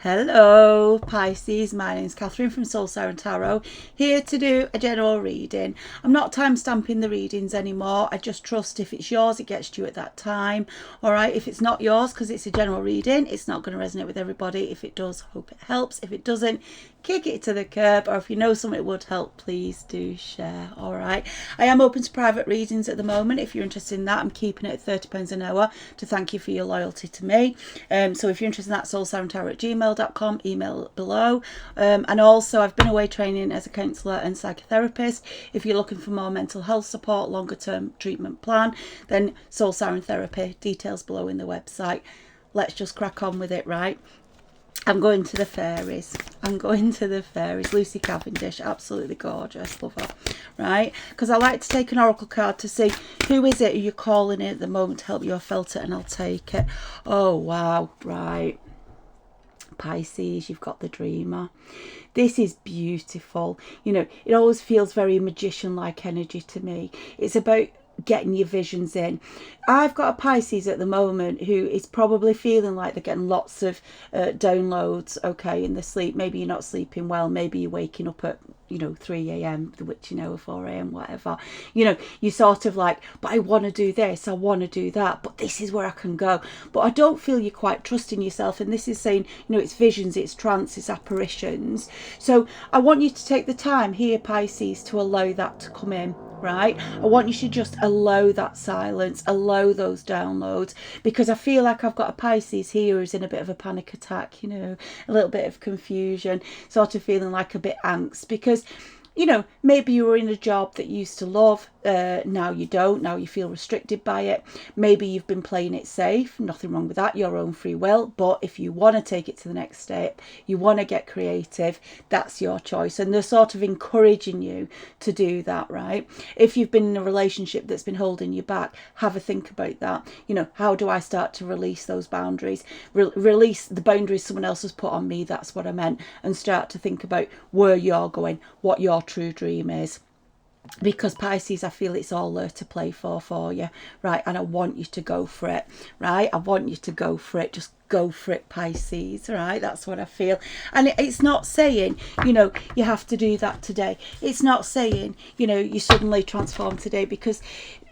Hello Pisces, my name is Catherine from Siren Tarot, here to do a general reading. I'm not time stamping the readings anymore. I just trust if it's yours it gets to you at that time. Alright, if it's not yours because it's a general reading, it's not going to resonate with everybody. If it does, hope it helps. If it doesn't, kick it to the curb, or if you know something would help, please do share. Alright, I am open to private readings at the moment. If you're interested in that, I'm keeping it at £30 an hour to thank you for your loyalty to me. So if you're interested in that, soulsirentarot@gmail.com, email below. And also I've been away training as a counsellor and psychotherapist. If you're looking for more mental health support, longer term treatment plan, then Soul Siren Therapy, details below in the website. Let's just crack on with it, right? I'm going to the fairies. Lucy Cavendish, absolutely gorgeous, love her, right? Because I like to take an oracle card to see who is it who you're calling in at the moment to help you. I felt it and I'll take it. Oh, wow, right. Pisces, you've got the dreamer. This is beautiful. You know, it always feels very magician-like energy to me. It's about getting your visions in. I've got a Pisces at the moment who is probably feeling like they're getting lots of downloads, okay, in the sleep. Maybe you're not sleeping well, maybe you're waking up at 3 a.m, which 4 a.m, whatever. You're sort of like, but I want to do this, I want to do that, but this is where I can go. But I don't feel you're quite trusting yourself, and this is saying, it's visions, it's trance, it's apparitions. So I want you to take the time here, Pisces, to allow that to come in. Right, I want you to just allow that silence, allow those downloads, because I feel like I've got a Pisces here who's in a bit of a panic attack, a little bit of confusion, sort of feeling like a bit angst, because maybe you were in a job that you used to love, now you don't, now you feel restricted by it. Maybe you've been playing it safe, nothing wrong with that, your own free will. But if you want to take it to the next step, you want to get creative, that's your choice. And they're sort of encouraging you to do that, right? If you've been in a relationship that's been holding you back, have a think about that. How do I start to release those boundaries? Release the boundaries someone else has put on me, that's what I meant. And start to think about where you're going, what your true dream is. Because Pisces, I feel it's all there to play for you, right? And I want you to go for it, right? I want you to go for it. Just go for it, Pisces, right? That's what I feel. And it's not saying, you have to do that today. It's not saying, you suddenly transform today, because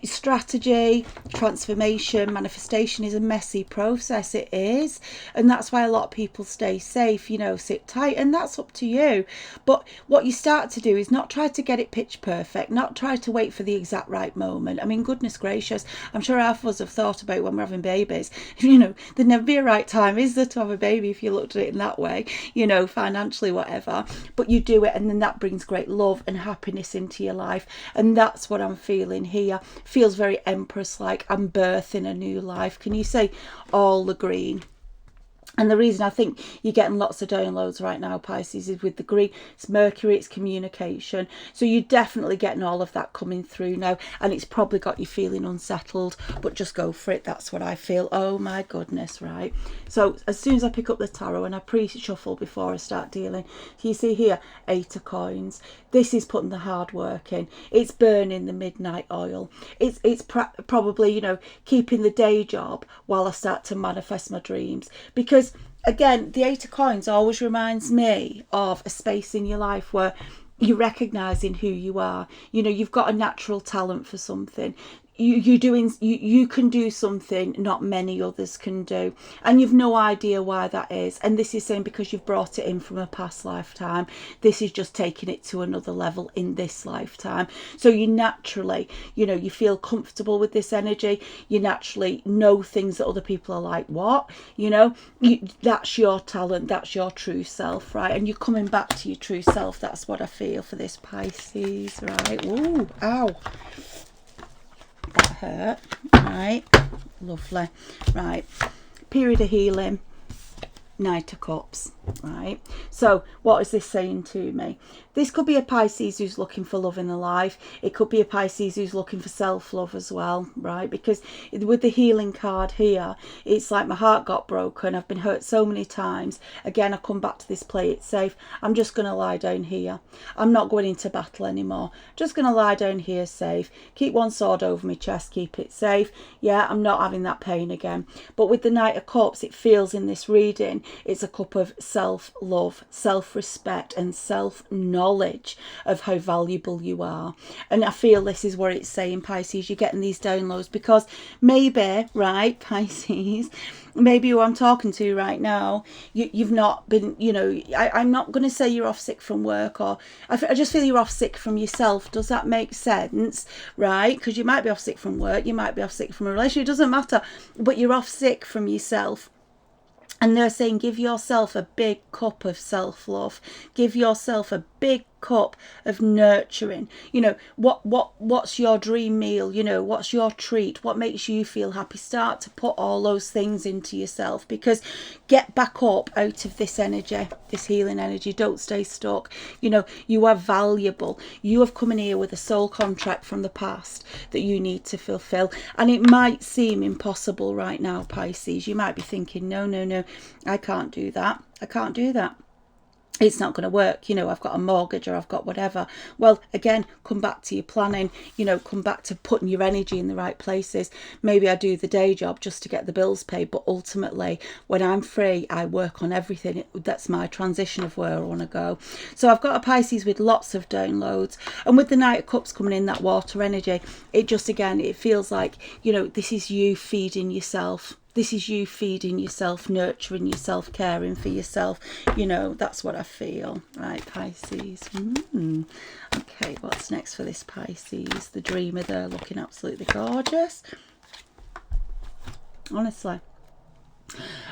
strategy, transformation, manifestation is a messy process. It is. And that's why a lot of people stay safe, sit tight, and that's up to you. But what you start to do is not try to get it pitch perfect, not try to wait for the exact right moment. I mean, goodness gracious, I'm sure half of us have thought about when we're having babies, there'd never be a right time, is there, to have a baby if you looked at it in that way, financially, whatever. But you do it, and then that brings great love and happiness into your life. And that's what I'm feeling here. Feels very Empress like. I'm birthing a new life. Can you say all the green? And the reason I think you're getting lots of downloads right now, Pisces, is with the green. It's Mercury, it's communication. So you're definitely getting all of that coming through now. And it's probably got you feeling unsettled, but just go for it. That's what I feel. Oh my goodness, right? So as soon as I pick up the tarot, and I pre-shuffle before I start dealing, you see here, 8 of coins. This is putting the hard work in. It's burning the midnight oil. It's probably, keeping the day job while I start to manifest my dreams. Because again, the 8 of coins always reminds me of a space in your life where you're recognizing who you are. You've got a natural talent for something. You can do something not many others can do, and you've no idea why that is. And this is saying because you've brought it in from a past lifetime, this is just taking it to another level in this lifetime. So you naturally, you feel comfortable with this energy. You naturally know things that other people are like, what? That's your talent, that's your true self, right? And you're coming back to your true self. That's what I feel for this Pisces, right? Ooh, ow. That hurt, right? Lovely, right? Period of healing, Knight of Cups, right? So what is this saying to me? This could be a Pisces who's looking for love in their life. It could be a Pisces who's looking for self-love as well, right? Because with the healing card here, it's like my heart got broken. I've been hurt so many times. Again, I come back to this play it safe. I'm just going to lie down here. I'm not going into battle anymore. Just going to lie down here safe. Keep one sword over my chest. Keep it safe. Yeah, I'm not having that pain again. But with the Knight of Cups, it feels in this reading, It's a cup of self-love, self-respect and self-knowledge of how valuable you are. And I feel this is what it's saying, Pisces. You're getting these downloads because maybe, right, Pisces, maybe who I'm talking to right now, you've not been, I'm not going to say you're off sick from work, or I just feel you're off sick from yourself. Does that make sense? Right? Because you might be off sick from work, you might be off sick from a relationship, it doesn't matter, but you're off sick from yourself. And they're saying, give yourself a big cup of self-love. Give yourself a big cup of nurturing. What's your dream meal? What's your treat? What makes you feel happy? Start to put all those things into yourself, because get back up out of this energy, this healing energy. Don't stay stuck. You are valuable. You have come in here with a soul contract from the past that you need to fulfill. And it might seem impossible right now, Pisces. You might be thinking, no, I can't do that. I can't do that. It's not going to work. I've got a mortgage or I've got whatever. Well, again, come back to your planning, come back to putting your energy in the right places. Maybe I do the day job just to get the bills paid, but ultimately when I'm free, I work on everything. That's my transition of where I want to go. So I've got a Pisces with lots of downloads, and with the Knight of Cups coming in, that water energy, it just, again, it feels like, this is you feeding yourself. This is you feeding yourself, nurturing yourself, caring for yourself. That's what I feel. Right, Pisces. Okay, what's next for this Pisces? The dreamer there, looking absolutely gorgeous. Honestly.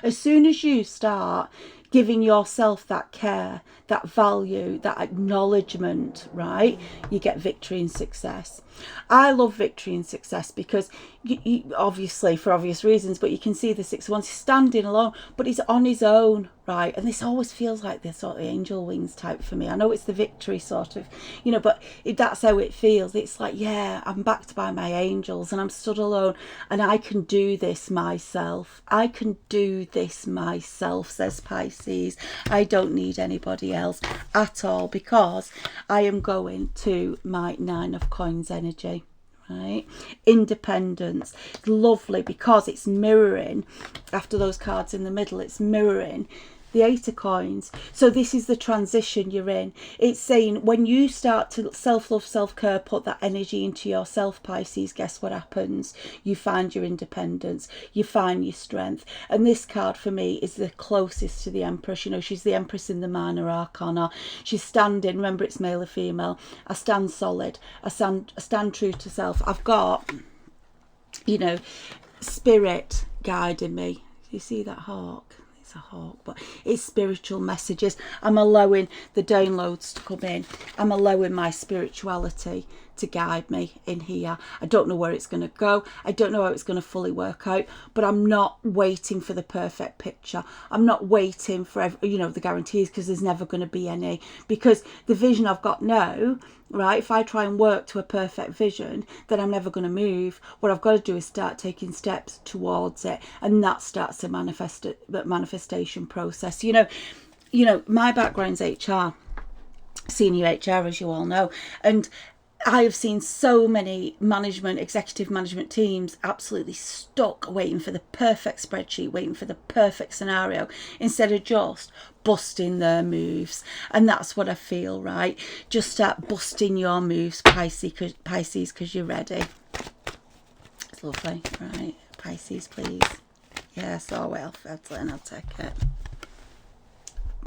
As soon as you start giving yourself that care, that value, that acknowledgement, right, you get victory and success. I love victory and success because you obviously, for obvious reasons, but you can see the 6 of Wands, he's standing alone, but he's on his own, right? And this always feels like this sort of angel wings type for me. I know it's the victory sort of, but that's how it feels. It's like, yeah, I'm backed by my angels and I'm stood alone and I can do this myself. I can do this myself, says Pisces. I don't need anybody else at all, because I am going to my 9 of Coins energy. Right, independence, lovely, because it's mirroring, after those cards in the middle, it's mirroring the 8 of Coins. So this is the transition you're in. It's saying when you start to self-love, self-care, put that energy into yourself, Pisces, guess what happens? You find your independence, you find your strength. And this card for me is the closest to the Empress. She's the Empress in the minor arcana. She's standing, remember it's male or female. I stand solid, I stand true to self. I've got, spirit guiding me. Do you see that hawk? It's a hawk, but it's spiritual messages. I'm allowing the downloads to come in. I'm allowing my spirituality to guide me in here. I don't know where it's going to go. I don't know how it's going to fully work out, but I'm not waiting for the perfect picture. I'm not waiting for the guarantees, because there's never going to be any, because the vision I've got now, right, if I try and work to a perfect vision, then I'm never going to move. What I've got to do is start taking steps towards it, and that starts the manifestation process. My background's HR, senior HR, as you all know, and I have seen so many executive management teams absolutely stuck waiting for the perfect spreadsheet, waiting for the perfect scenario, instead of just busting their moves. And that's what I feel, right? Just start busting your moves, Pisces, because you're ready. It's lovely, right? Pisces, please. Yes, oh well, then I'll take it.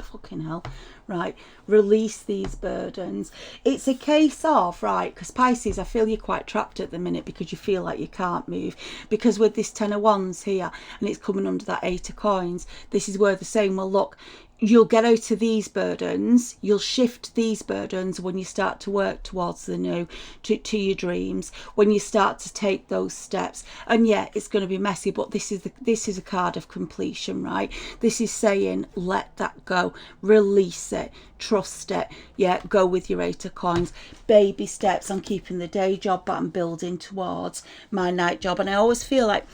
Fucking hell. Right, release these burdens. It's a case of, right, because Pisces, I feel you're quite trapped at the minute because you feel like you can't move, because with this 10 of Wands here and it's coming under that 8 of Coins, this is where they're saying, well, look, you'll get out of these burdens, you'll shift these burdens when you start to work towards the new, to your dreams, when you start to take those steps. And yeah, it's going to be messy, but this is a card of completion, right? This is saying, let that go, release it, trust it. Yeah, go with your 8 of Coins. Baby steps. I'm keeping the day job, but I'm building towards my night job. And I always feel like,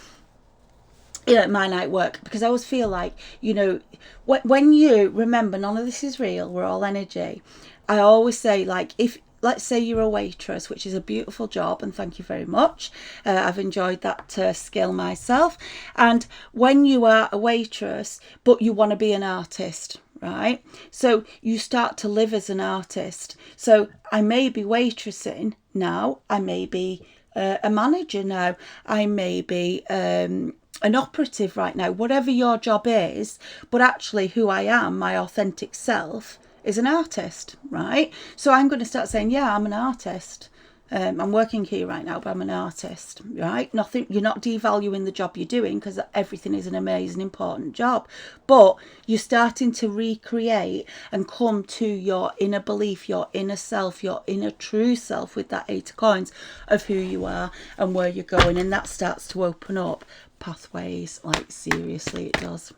my night work, because I always feel like, when you remember, none of this is real, we're all energy. I always say, like, if let's say you're a waitress, which is a beautiful job, and thank you very much. I've enjoyed that skill myself. And when you are a waitress, but you want to be an artist, right? So you start to live as an artist. So I may be waitressing now, I may be a manager now, I may be an operative right now, whatever your job is, but actually who I am, my authentic self, is an artist, right? So I'm going to start saying, yeah, I'm an artist. I'm working here right now, but I'm an artist, right? Nothing, you're not devaluing the job you're doing, because everything is an amazing, important job. But you're starting to recreate and come to your inner belief, your inner self, your inner true self with that 8 of coins of who you are and where you're going. And that starts to open up pathways, like seriously it does.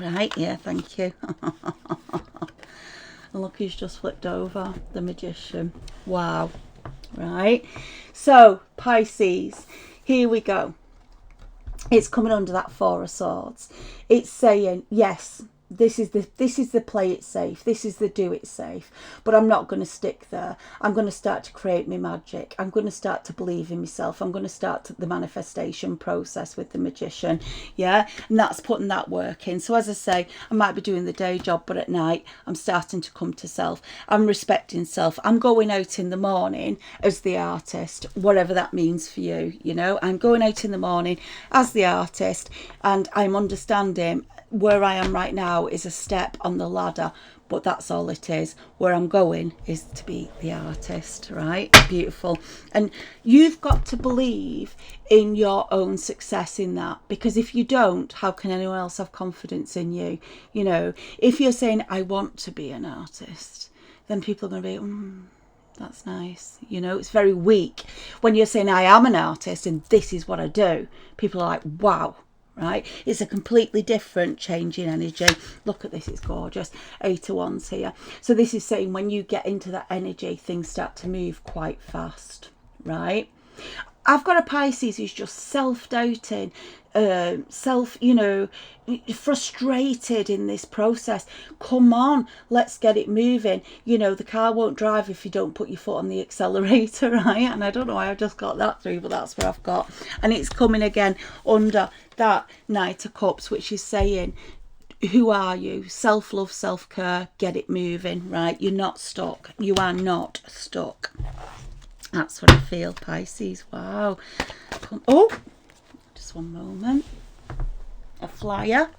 Right, yeah, thank you. And look, he's just flipped over, the Magician. Wow. Right, so Pisces, here we go. It's coming under that 4 of Swords. It's saying, yes, this is the play it safe, this is the do it safe, but I'm not going to stick there. I'm going to start to create my magic. I'm going to start to believe in myself. I'm going to start the manifestation process with the Magician, yeah, and that's putting that work in. So as I say, I might be doing the day job, but at night I'm starting to come to self. I'm respecting self. I'm going out in the morning as the artist, whatever that means for you, you know. I'm going out in the morning as the artist, and I'm understanding where I am right now is a step on the ladder, but that's all it is. Where I'm going is to be the artist, right? Beautiful. And you've got to believe in your own success in that, because if you don't, how can anyone else have confidence in you? You know, if you're saying, I want to be an artist, then people are going to be, that's nice. You know, it's very weak. When you're saying, I am an artist and this is what I do, people are like, wow. Right, it's a completely different change in energy. Look at this, it's gorgeous. 8 of Wands here. So this is saying when you get into that energy, things start to move quite fast, right? I've got a Pisces who's just self-doubting, frustrated in this process. Come on, let's get it moving. You know, the car won't drive if you don't put your foot on the accelerator, right? And I don't know why I just got that through, but that's what I've got. And it's coming again under that Knight of Cups, which is saying, who are you? Self-love, self-care, get it moving, right? You're not stuck. You are not stuck. That's what I feel, Pisces. Wow. Oh, just one moment. A flyer.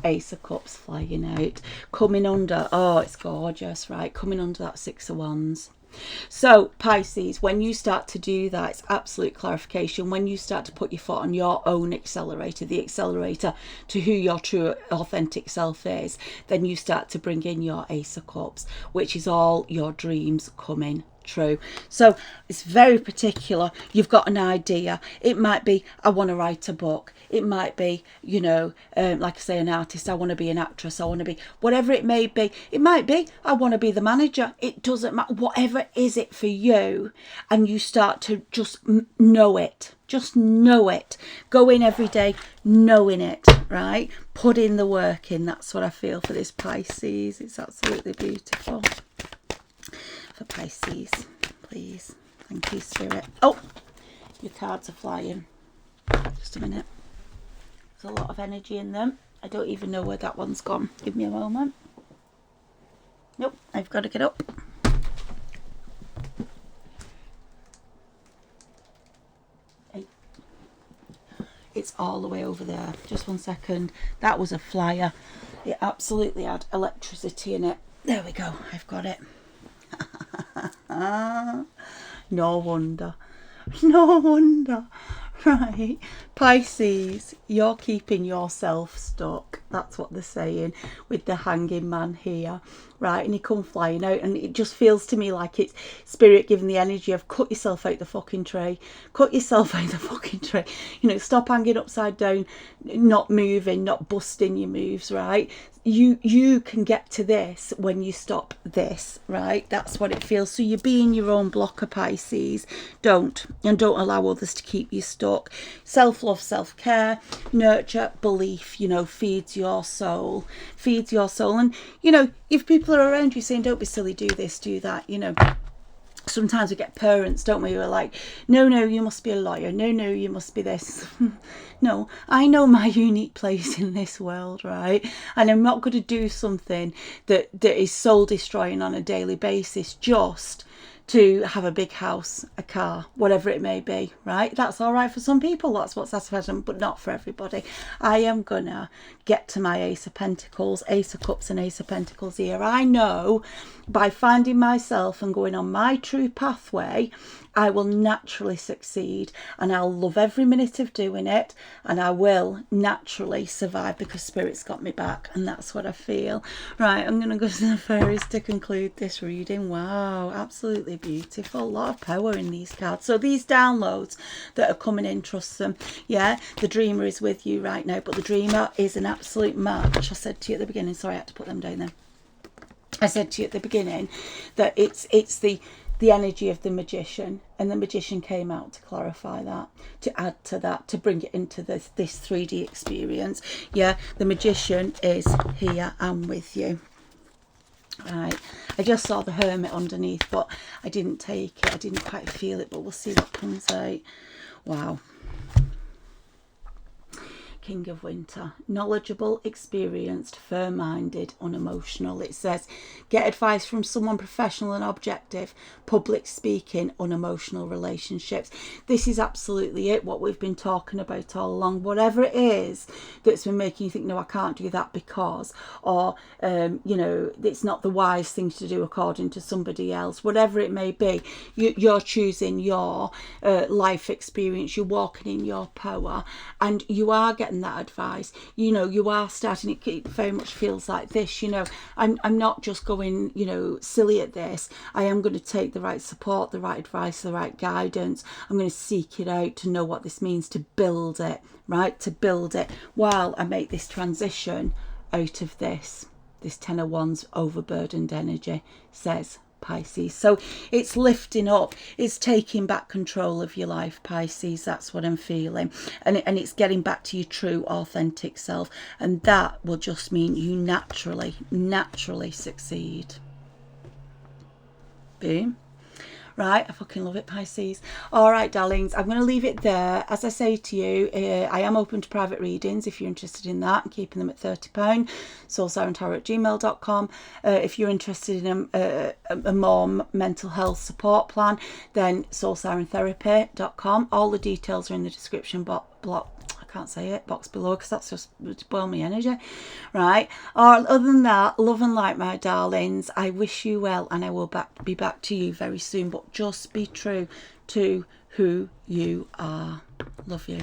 Ace of Cups flying out. Coming under, oh, it's gorgeous, right? Coming under that 6 of Wands. So Pisces, when you start to do that, it's absolute clarification. When you start to put your foot on your own accelerator, the accelerator to who your true authentic self is, then you start to bring in your Ace of Cups, which is all your dreams coming true. So it's very particular. You've got an idea. It might be, I want to write a book. It might be, you know, like I say, an artist. I want to be an actress. I want to be whatever it may be. It might be, I want to be the manager. It doesn't matter. Whatever is it for you, and you start to just know it. Just know it. Go in every day knowing it, right? Put in the work in. That's what I feel for this Pisces. It's absolutely beautiful. For Pisces, please. Thank you, Spirit. Oh, your cards are flying. Just a minute. There's a lot of energy in them. I don't even know where that one's gone. Give me a moment. Nope, I've got to get up. Hey. It's all the way over there. Just one second. That was a flyer. It absolutely had electricity in it. There we go. I've got it. No wonder. No wonder. Right. Pisces, you're keeping yourself stuck. That's what they're saying with the Hanging Man here. right? And he come flying out, and it just feels to me like it's spirit giving the energy of cut yourself out the fucking tree. Cut yourself out the fucking tree. You know, stop hanging upside down, not moving, not busting your moves, right? You can get to this when you stop this, right? That's what it feels. So you're being your own blocker, Pisces. Don't allow others to keep you stuck. Self-love, self-care, nurture, belief, you know, feeds your soul. And, you know, if people are around you saying, don't be silly, do this, do that, you know, sometimes we get parents, don't we, who are like, no, you must be a lawyer. No, you must be this. No, I know my unique place in this world, right? And I'm not going to do something that is soul destroying on a daily basis just to have a big house, a car, whatever it may be, right? That's all right for some people. That's what's satisfying, but not for everybody. I am gonna get to my Ace of Pentacles, Ace of Cups and Ace of Pentacles here. I know by finding myself and going on my true pathway, I will naturally succeed, and I'll love every minute of doing it, and I will naturally survive because Spirit's got me back, and that's what I feel. Right, I'm going to go to the fairies to conclude this reading. Wow, absolutely beautiful. A lot of power in these cards. So these downloads that are coming in, trust them. Yeah, the dreamer is with you right now, but the dreamer is an absolute match. I said to you at the beginning, sorry, I had to put them down then. I said to you at the beginning that it's the energy of the magician, and the magician came out to clarify that, to add to that, to bring it into this 3D experience. Yeah, the magician is here and with you. Right, I just saw the hermit underneath, but I didn't take it. I didn't quite feel it, but we'll see what comes out. Wow. King of Winter, knowledgeable, experienced, fair-minded, unemotional. It says, get advice from someone professional and objective, public speaking, unemotional relationships. This is absolutely it, what we've been talking about all along. Whatever it is that's been making you think, no, I can't do that because, or, you know, it's not the wise thing to do according to somebody else, whatever it may be, you're choosing your life experience, you're walking in your power, and you are getting that advice. You know, you are starting, it very much feels like this, you know, I'm not just going, you know, silly at this. I am going to take the right support, the right advice, the right guidance. I'm going to seek it out to know what this means, to build it, right? To build it while I make this transition out of this Ten of Wands overburdened energy, says Pisces. So it's lifting up, it's taking back control of your life, Pisces. That's what I'm feeling, and it's getting back to your true authentic self, and that will just mean you naturally succeed. Boom. Right, I fucking love it, Pisces. All right, darlings, I'm going to leave it there. As I say to you, I am open to private readings if you're interested in that, and keeping them at £30. soulsirentarot@gmail.com. If you're interested in a more mental health support plan, then soulsirentherapy.com. All the details are in the description box below, because that's just to boil my energy, right? Or other than that, love and light, my darlings. I wish you well, and I will be back to you very soon, but just be true to who you are. Love you.